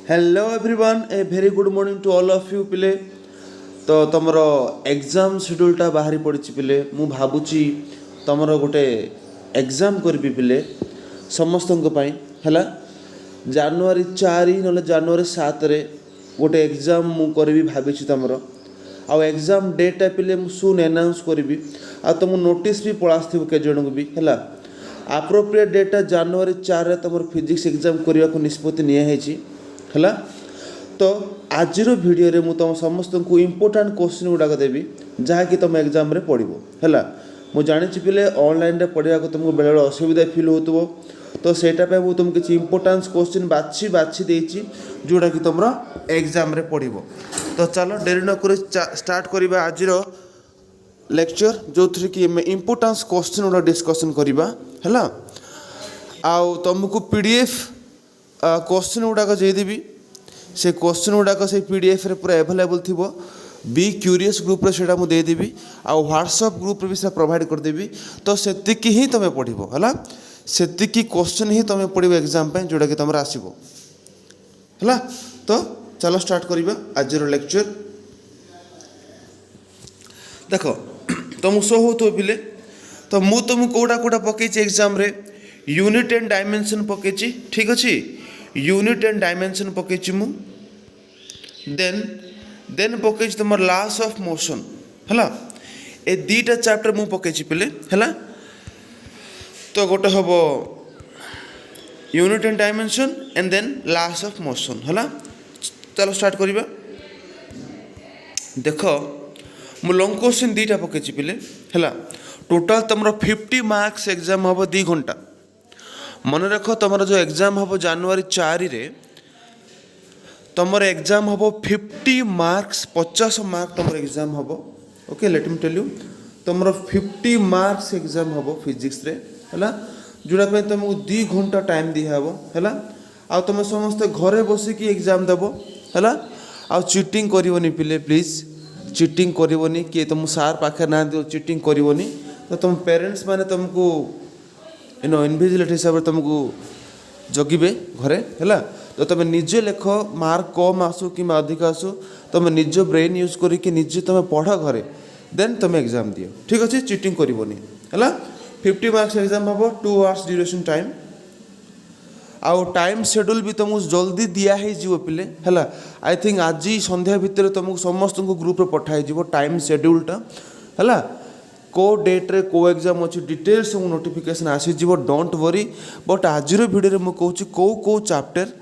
Hello everyone a very good morning to all of you पिले। तो तुमर exam शेड्यूलटा बाहरी पड़ी पिले। मु भावुची तुमर गोटे एग्जाम करी पिले समस्त है जानुआरी 4 ना जानुआरी 7 रे गोटे एग्जाम मु करी भावी तुमर आउ एग्जाम डेटा पिले मु सुन एनाउंस करी आ तुम नोटिस भी पलास के जन को भी है आप्रोप्रिएट डेटा जानुआरी 4 रे तुम फिजिक्स एग्जाम करने को निष्पत्ति नियाई है। तो आजिर वीडियो रे मु तुम समस्त को इम्पोर्टाट क्वेश्चन गुड़ाक देवी जहाँकि तुम एग्जाम रे पढ़ो है। मु जानी पिले ऑनलाइन रे पढ़ा तुमको बेले बेले असुविधा फिल हो तो सेटा मुझे तुम किसी इम्पोर्टान्स क्वेश्चन बाछी बाछी देची जोड़ा कि तुम एग्जाम रे पढ़ो। तो चलो डेरी नक स्टार्ट करवा आजिर लेक्चर जो थी कि इम्पोर्टान्स क्वेश्चन गुड़ा डिस्कसन करवा है। आउ तुमको पीडीएफ क्वेश्चन गुड़ाक देदेवी से क्वेश्चन गुड़ाक से पीडीएफ रे पूरा एवेलेबल थी बी क्यूरीयस ग्रुप रे सेटा मु देदेवी आ व्हाट्सएप ग्रुप रे भी से प्रोवाइड करदेवी। तो सेतिकी ही तुम पढ़ो है सेतिकी क्वेश्चन ही तुम पढ़ो एग्जाम पे जोड़ा कि तुम आसो है। तो चलो स्टार्ट करवा आज लेक्चर। देख तुम शो हो तो पिले तो मु तुम कोटा कोटा पकई एग्जाम रे यूनिट एंड डायमेंशन पकई ठीक अच्छे यूनिट एंड डायमेंशन पकई मु देन पकई तुम लॉस ऑफ मोशन है ए दीटा चैप्टर मु पकई पिले है। तो गोटे हम unit and dimension and then laws of motion है। चलो स्टार्ट करवा। देख मु लॉन्ग क्वेश्चन दीटा पकई पिले है टोटाल तुम 50 मार्क्स एग्जाम हम 2 घंटा मन रख तुम जो एग्जाम हम जानुआरी 4 रे तुम एग्जाम हम 50 मार्क्स 50 मार्क तुम एग्जाम हम okay let me tell you तुम 50 मार्क्स एग्जाम हम फिजिक्स रे है जोड़ा तुमको 2 घंटा टाइम दिहब है आ तुम समस्त घरे बसिकी एग्जाम देव है आ चिटिंग करनी पिले प्लीज चिटिंग करनी किए तुम सार पाखे ना चिटिंग करनी। तो तुम पेरेंट्स माने तुमको इनविजिलेट हिसाब से तुमको जगिबे घरे है। तो तुम निजे लेख मार्क कम आसू कि अधिक आसू तुम निज ब्रेन यूज करके निजे तुम पढ़ घरे देन तुम एग्जाम दियो ठीक अच्छे चिटिंग करनी है। 50 मार्क्स एग्जाम हम 2 आवर्स ड्यूरेशन टाइम आउ टाइम शेड्यूल भी तुमको जल्दी दिखाई पिले है। आई थिंक आज संध्या भितर तुमको समस्त ग्रुप रे पठाई टाइम शेड्यूलटा है को डेट रे को एग्जाम अच्छी डिटेल्स नोटिफिकेशन आसीज डोंट वरी। बट आजिर वीडियो में कहूँ कौ चैप्टर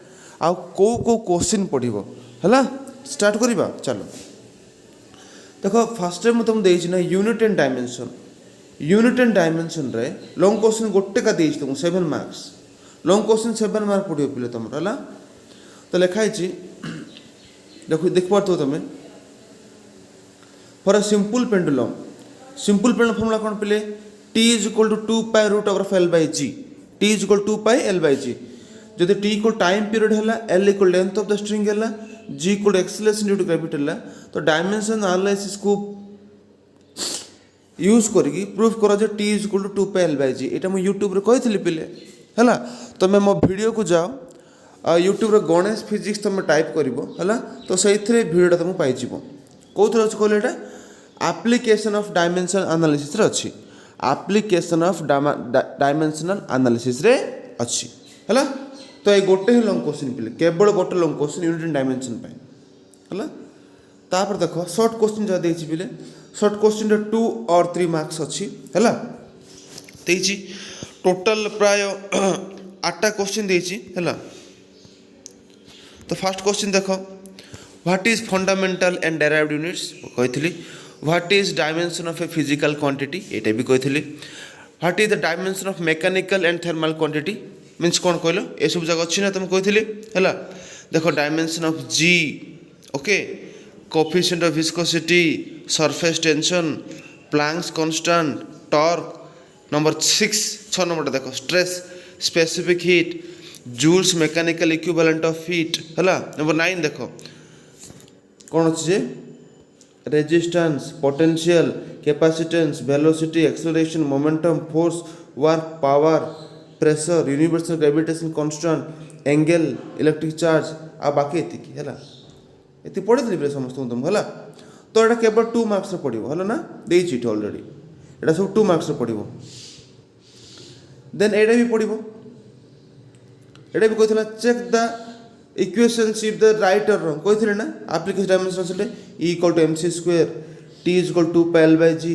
आउ को क्वेश्चन पढ़ो है। स्टार्ट करवा चलो। देख फास्ट टाइम तुम देना यूनिट एंड डायमेंशन रे लॉन्ग क्वेश्चन गोटे का देती तुमको 7 मार्क्स लॉन्ग क्वेश्चन 7 मार्क पढ़ो पिले तुम है। तो लिखाई देख पार तुम for a simple pendulum formula कौन पिले T is equal to 2 pi root of L by G T is equal 2 pi L by G जदि T इक्वल टाइम पीरियड है L equal length of the string है G equal acceleration due to gravity है। तो dimension analysis को use करके proof करा जे T is equal to 2 pi L by G एटा मैं यूट्यूब रे कही पिले है। तुम मो वीडियो को जाओ यूट्यूब रे गणेश फिजिक्स तुम टाइप कर तो से भिडियोटा तुमको पाई कौन अच्छे कहले एप्लिकेशन ऑफ डायमेंशन एनालिसिस रे अच्छी एप्लिकेशन ऑफ डायमेंशनल एनालिसिस रे अच्छी है। तो ये गोटे ही लॉन्ग क्वेश्चन पिले केवल गोटे long question unit and dimension है। तापर देख शॉर्ट क्वेश्चन जहाँ देती पिले शॉर्ट क्वेश्चन 2 और 3 मार्क्स अच्छी है टोटल प्राय 8टा क्वेश्चन देती है। तो फर्स्ट क्वेश्चन देख what is fundamental and derived units कही what is dimension of a physical quantity एटा भी कही what is the dimension of mechanical and thermal quantity means कौन कहल ये सब जगह अच्छी ना तुम कही है। देख dimension of G okay coefficient of viscosity surface tension Planck's constant torque number 6 number देख stress specific heat Joule's mechanical equivalent of heat है। नंबर 9 देख कौन अच्छे resistance potential capacitance velocity acceleration momentum force work power pressure universal gravitation constant angle electric charge आ बाकी एतिकी है ये पढ़ी पे समस्त तुमको है तो यहाँ केवल 2 मार्क्स पड़ो है ना देती अलरेडी यहाँ सब 2 मार्क्स पड़ो देन एटा भी पड़ो एटा भी कहला check the equations if the right और रॉन्ग कहते ना एप्लिकेशन डायमेंशन से E equal to MC square T is equal to pi by G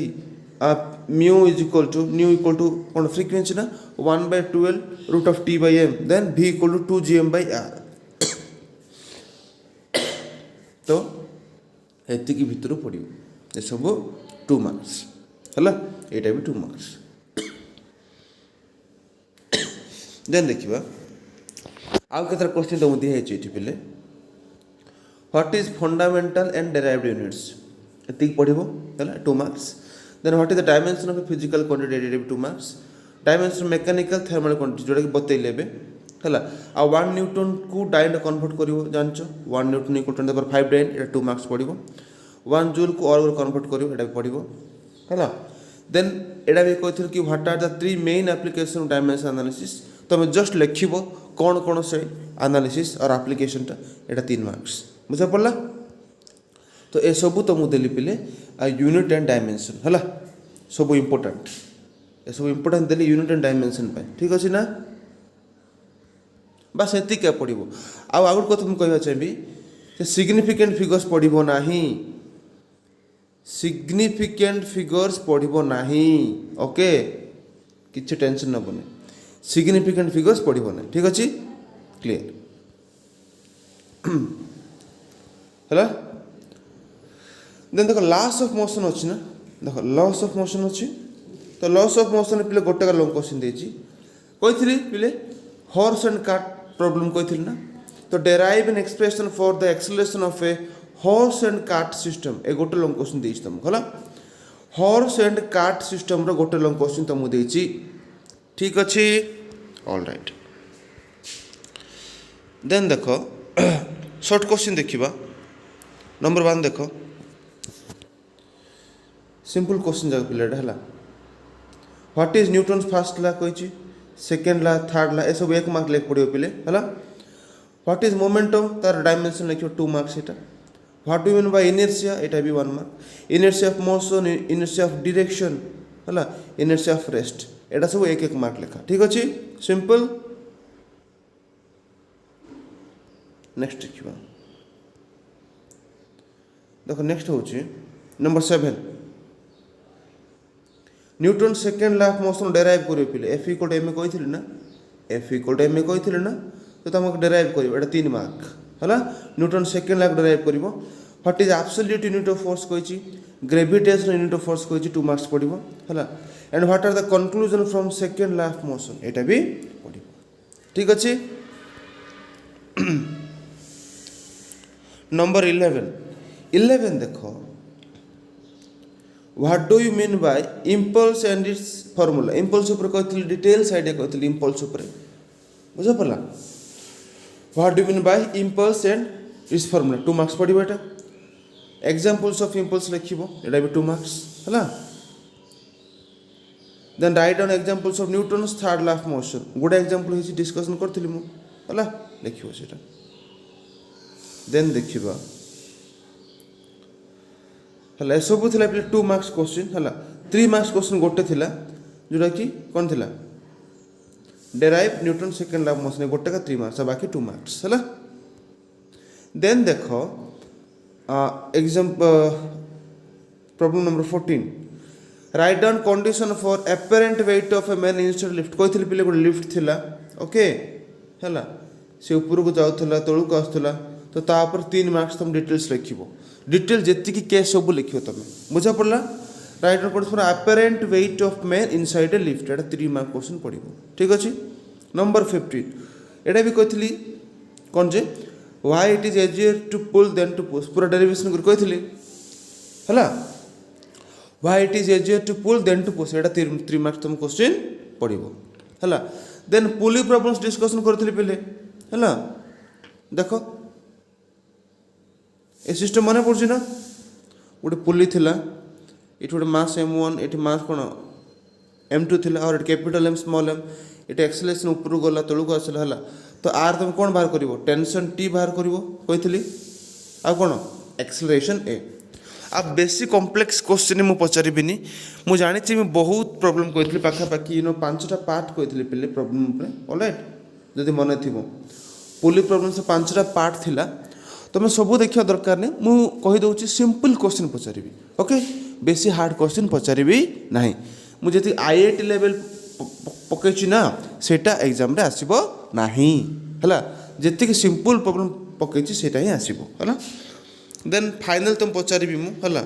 mu is equal to nu equal to कौन फ्रिक्वेंसी ना 1/12 root of T by M then V equal to 2GM by R तो एतिकी भितर पड़ो ये सब 2 marks है यहाँ भी 2 मार्क्स देन देखा आउ के क्वेश्चन तुमको दिखाई पे what is fundamental and derived units एतिक पढ़ो है 2 marks then what is the dimension of a physical quantity भी 2 marks dimension mechanical thermal quantity जोटा कि बतैले है आ 1 न्यूटन को डाइन कन्वर्ट कर जान 1 न्यूटन इक्वल टू 5 डाइन ये 2 मार्क्स पड़ो 1 जूल को और कन्वर्ट कर पड़ो है देन एटा भी कहते कि what are the 3 main application of dimension analysis तुम जस्ट लिख कौन कौन से एनालिसिस और एप्लिकेशनटा यहाँ 3 मार्क्स बुझा पड़ा तो ये सब तुमको देली पिले यूनिट एंड डायमेंशन है सब इम्पोर्टाट ये सब important Delhi unit and dimension ठीक अच्छे ना बस एतिक पड़ो आउ कथा मुझे कहना चाहिए सिग्निफिकेंट फिगर्स पढ़ो ना सिग्निफिकेंट फिगर्स पढ़ो ना ओके किसी टेंशन नबनी सिग्निफिकेंट फिगर्स पढ़ो ना ठीक अच्छे क्लियर है देन देखो लॉस ऑफ मोशन अच्छी ना देखो लॉस ऑफ मोशन अच्छी तो लॉस ऑफ मोशन पे गोटे लॉन्ग क्वेश्चन देती कही पे हॉर्स एंड कार्ट प्रॉब्लम कही ना तो derive an expression for the acceleration of a horse and cart system ए गोटे लॉन्ग क्वेश्चन देती तुमको है हॉर्स एंड कार्ट सिस्टम रो गोटे लॉन्ग क्वेश्चन तुमको देती ठीक अच्छे ऑल राइट देन देखो शॉर्ट क्वेश्चन देखा नंबर 1 देखो सिंपल क्वेश्चन जाक पिलाटा है what is Newton first law कही सेकेंड ला थर्ड ला ये सब 1 मार्क लिख पड़ो पिले है व्हाट इज मोमेंटम तार डायमेंशन लिख 2 मार्क्स यहाँ what do mean bye inertia यहाँ भी 1 mark inertia of motion inertia of direction है इनर्शिया ऑफ रेस्ट यहाँ सब 1 मार्क लिखा ठीक अच्छे सिंपल नेक्स्ट देखा देखो नेक्स्ट हूँ number 7 Newton second law of motion derive कर पे F इक्वल टू एम कही ना F इक्वल टू एम कही ना तो तुमको डेराइव कर 3 मार्क है न्यूटन सेकेंड लॉ डेराइव कर what is absolute unit of force कही ग्रेविटेशनल यूनिट ऑफ फोर्स कही 2 मार्क्स पड़ो है and what are the conclusion from second law of motion यहाँ भी पड़ो ठीक अच्छे नंबर 11 देखो what do you mean by impulse and its formula impulse ऊपर कहती डिटेल्स आइडिया कहती इम्पल्स ऊपर बुझ पड़ा what do mean by impulse and its formula 2 marks पड़ो यहाँ एग्जांपल्स ऑफ इम्पल्स लिख यहाँ भी 2 मार्क्स है then write down examples of Newton's third law of motion गोटे एग्जांपल होइछि डिस्कशन करथिलि मु हला लिखिबो सेटा देन देखिबा हला ए सब थिला 2 मार्क्स क्वेश्चन हला 3 मार्क्स क्वेश्चन गोटे थिला जोटा कि कोन थिला derive Newton second law of motion गोटे का 3 मार्क्स बाकी 2 मार्क्स हला देन देखो problem number 14 write down condition for apparent weight of a man instead lift कहते पे गोटे लिफ्ट थिला ओके है से ऊपर को जाऊला तलू को आसला तो तापर 3 मार्क्स तुम डिटेल्स लिख डिटेल जी केस सब लिख तुम बुझा पड़ा write down condition for apparent weight of man inside a lift Etah 3 mark question पड़ो ठीक अच्छे नंबर 15 एटा भी कही कौन जे why it is easier to pull than to push पूरा डेरिवेशन कर कही है why it is easier to pull than to push एटा 3 मार्क्स तुम क्वेश्चन पड़ो है देन पुली प्रॉब्लम्स डिस्कशन करथिली पहले है देखो ए सिस्टम मन पड़छ ना गोटे पुली थिला इट गोटे मास m1 एटी मास कोन m2 थिला और capital M small m eighty acceleration ऊपर गला तळु को आसला हला तो आर तुम कौन बाहर करिवो टेंशन टी बाहर करिवो कहितली आ कोन एक्सेलरेशन ए। आ बेसी कॉम्प्लेक्स क्वेश्चन मु पचारिबिनी मु जानिछि मु बहुत प्रॉब्लम कहितली पाखापाखि पांचटा पार्ट कहितली पिले प्रॉब्लम ऊपर ऑलराइट जदि मन थिबो पुली प्रॉब्लम से पांचटा पार्ट थिला तुम सब देखिया दरकार नहीं मु कहि दउछि सिंपल क्वेश्चन पचारिबी ओके बेसी हार्ड क्वेश्चन पचारिबी नाही मु जति आईआईटी लेवल पकेछि ना सेटा एग्जाम रे आसीबो नाही हला जति सिंपल प्रॉब्लम पकेछि सेटा ही आसीबो हला देन फाइनल तुम पचारिबी मु हला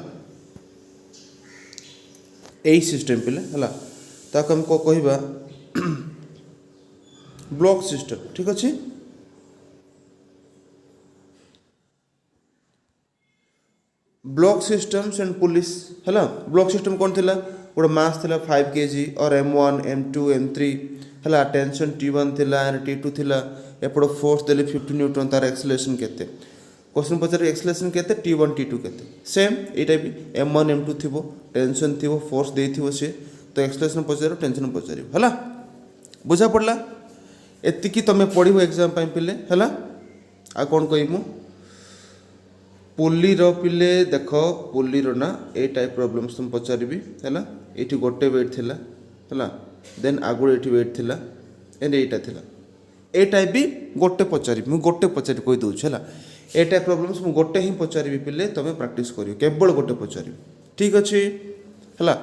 एई सिस्टम पिले हला ताको हम को कहिबा ब्लॉक सिस्टम ठीक अछि ब्लॉक सिस्टम्स एंड पुलिस है ब्लॉक सिस्टम कौन थिला गोटे मास थिला 5 kg और m1 m2 m3 है टेंशन t1 थिला एंड t2 थिला एपड़ फोर्स देले 50 न्यूटन तार एक्सेलरेशन केते क्वेश्चन पचारे एक्सेलरेशन केते t1 t2 केते सेम एटा भी m1 m2 थिबो टेंशन थिबो फोर्स देथिबो से तो एक्सेलरेशन पचारो टेंशन पचारो हला बुझा पड़ला एतिकी तमे पढिबो एग्जाम पई पिले हला आ कोन कहिमु पुली रो पिले देख पुली रो ना ए टाइप प्रॉब्लम्स तुम पचारिबी हैला एठी गोटे वेट थिला हैला देन आगु एठी वेट थिला एंड एटा थिला ए टाइप भी गोटे पचारिबी मु गोटे पचारि कोइ दउ छला ए टाइप प्रॉब्लम्स मु गोटे ही पचारिबी पिले तमे प्रैक्टिस करियो केवल गोटे पचारिबी ठीक अछि हैला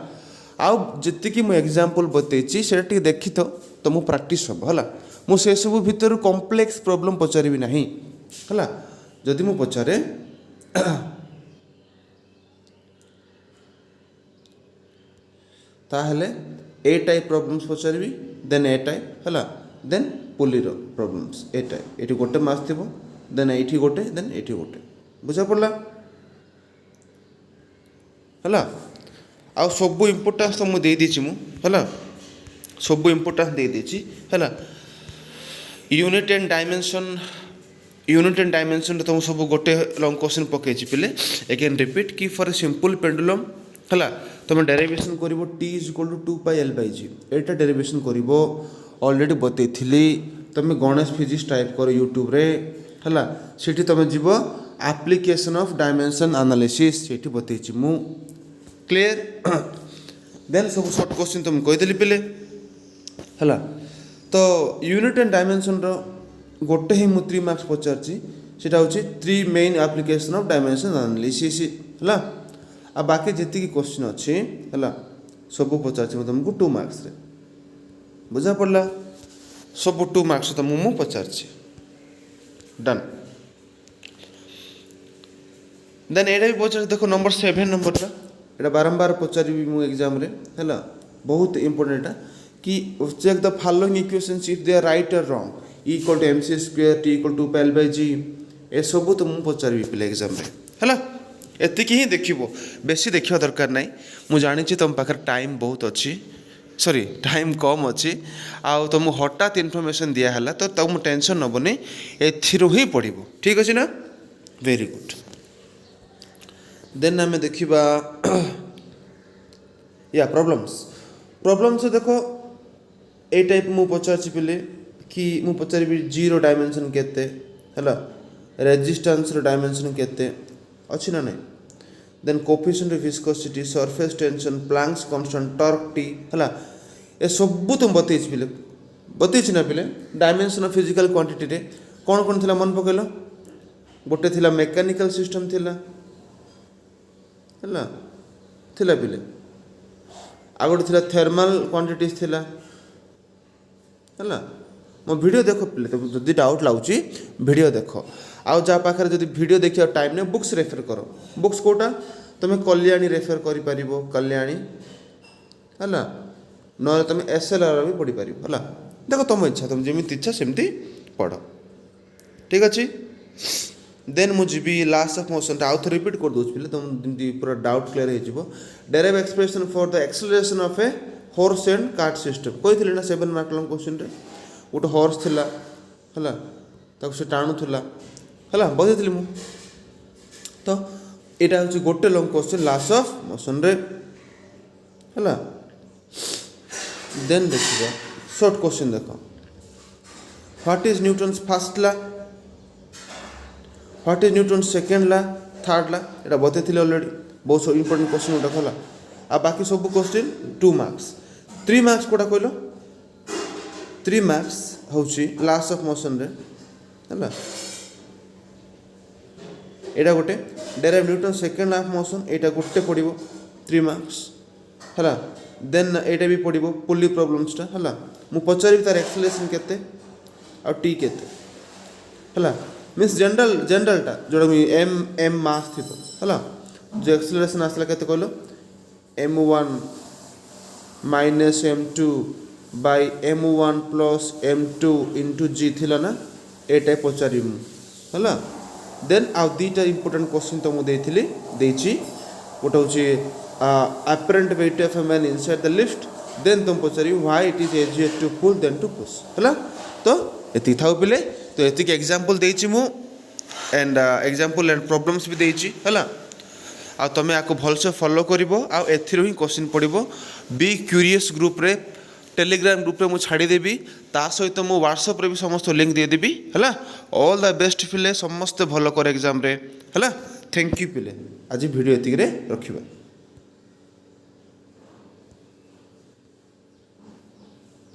आ जति कि मु एग्जांपल बतेछि सेटा टी देखि तो मु प्रैक्टिस हो हैला मु से सब भीतर कॉम्प्लेक्स प्रॉब्लम पचारिबी नाही हैला जदि मु पचारे ताहले ए टाइप प्रॉब्लम्स पचारिबी देन ए टाइप हला देन पुली रो प्रॉब्लम्स ए टाइप एठी गोटे मास थिबो देन एठी गोटे देन एठी गोटे बुझा पड़ला हला आ सब इंपोर्टेंस तो मु दे दिछि मु हला सब इंपोर्टेंस दे दिछि हला यूनिट एंड डायमेंशन तुम सब गोटे लॉन्ग क्वेश्चन पकई पिले अगेन रिपीट कि फॉर ए सिंपल पेंडुलम है तुम डेरिवेशन कर T is equal to 2πl/g Etah derivation कर ऑलरेडी बतई तुम गणेश फिजिक्स टाइप कर यूट्यूब रे है सीठी तुम जीव एप्लिकेशन ऑफ डायमेंशन एनालिसिस सेठी बतई मु क्लियर देन सब शॉर्ट क्वेश्चन तुम कहीदेली पिले है तो यूनिट एंड डायमेंशन रो गोटे ही मु 3 मार्क्स पचारछि सेटा होछि 3 main application of dimension analysis हला आ बाकी जति की क्वेश्चन अछि हला सब पचारछि म तुमको 2 मार्क्स रे बुझा पड़ला सब 2 मार्क्स तुम मु पचारछि डन देन एटा भी पचार देखो नंबर 7 नंबर टा एटा बारंबार पचारिबी मु एग्जाम रे हला बहुत इंपोर्टेंट कि check the following equations if they are right और wrong equal to mc square T equal to 2πl/g ए सब तो मुझे पचारि पिले एग्जाम रे है एतिकी ही देखिबो बेसी देखिया दरकार नहीं मु जानि छी तुम पाखर टाइम बहुत अच्छी सॉरी टाइम कम अच्छी आउ तुम हठात इनफॉरमेशन दिया हला तो तुम टेंशन नबनी एथिरो ही पड़िबो ठीक अछि ना वेरी गुड देन हमें देखिबा या प्रॉब्लम्स देखो ए टाइप मु पचारछि पिले कि मु पचारिबी जीरो डायमेंशन केते हला रेजिस्टेंस रो डायमेंशन केते अछि ना नहीं then coefficient of viscosity surface tension Planck's constant torque T हला ए सब तुम बतेछि ना पिले डायमेंशन ऑफ फिजिकल क्वांटिटी रे कोन कोन थिला मन पकेलो गोटे थिला मैकेनिकल सिस्टम थिला हला थिला पिले आ गोटे थिला थर्मल क्वांटिटीज थिला हला मो वीडियो देखो पिले तो जदि डाउट लाउची वीडियो देखो आउ जा पाखर जदि वीडियो देखियो टाइम ने बुक्स रेफर करो बुक्स कोटा तुम कल्याणी रेफर करि परिबो कल्याणी हला न तुम एसएलआर भी पढ़ी पारिबो हला देखो तुम इच्छा तुम जेमिति इच्छा सेमति पढ़ ठीक अछि देन मु जीबी लास्ट ऑफ मोशन आउ थ रिपीट कर दोछ पिले तुम पूरा डाउट क्लियर हे जिवो derive expression for the acceleration of a horse and cart system कहिथिले ना 7 मार्क लॉन्ग क्वेश्चन रे गोटे हॉर्स थिला हला ताको से टाणुला है बजेली मु तो यहाँ हूँ गोटे long question laws of motion रे है देन देखिए शॉर्ट क्वेश्चन देख what is Newton's first law, what is Newton's second law, third law, एटा बतैथिले ऑलरेडी बहुत इंपोर्टेंट क्वेश्चन उठा होला। आ बाकी सब क्वेश्चन 2 मार्क्स 3 मार्क्स कोटा कहलो 3 मार्क्स होची लॉस ऑफ मोशन रे हला एटा गोटे derive Newton second law of motion एटा गोटे पड़िबो 3 मार्क्स हला। देन एटा भी पड़िबो पुली प्रॉब्लम्स टा हला मु पचारि तार एक्सेलरेशन केते आ टी केते हला मींस जनरल टा जोड़ा मी एम मास थिबो हला जो एक्सेलरेशन आसला केते कहलो m1 minus m2 by m1 plus m2 into g थिला ना एटा पचारि मु हला। देन आ दीटा इंपोर्टेंट क्वेश्चन तो मु देथिली देछि गोटे होछि apparent weight of a man inside the lift, then तुम पचारि why it is easier to pull than to push हला। तो एति थाउ पिले तो एति के एग्जांपल देछि मु एंड एग्जांपल एंड प्रॉब्लम्स भी देछि हला। आ तमे आको भलसे फॉलो करिवो आ एथिरो ही क्वेश्चन पड़िबो। बी क्यूरियस ग्रुप रे टेलीग्राम ग्रुप रे मु छाड़ी देबी ता सहित मु व्हाट्सएप रे भी समस्त लिंक दे देबी हला। ऑल द बेस्ट पिले समस्त भलो कर एग्जाम रे हला। थैंक यू पिले आज वीडियो एतिक रे रखिबा।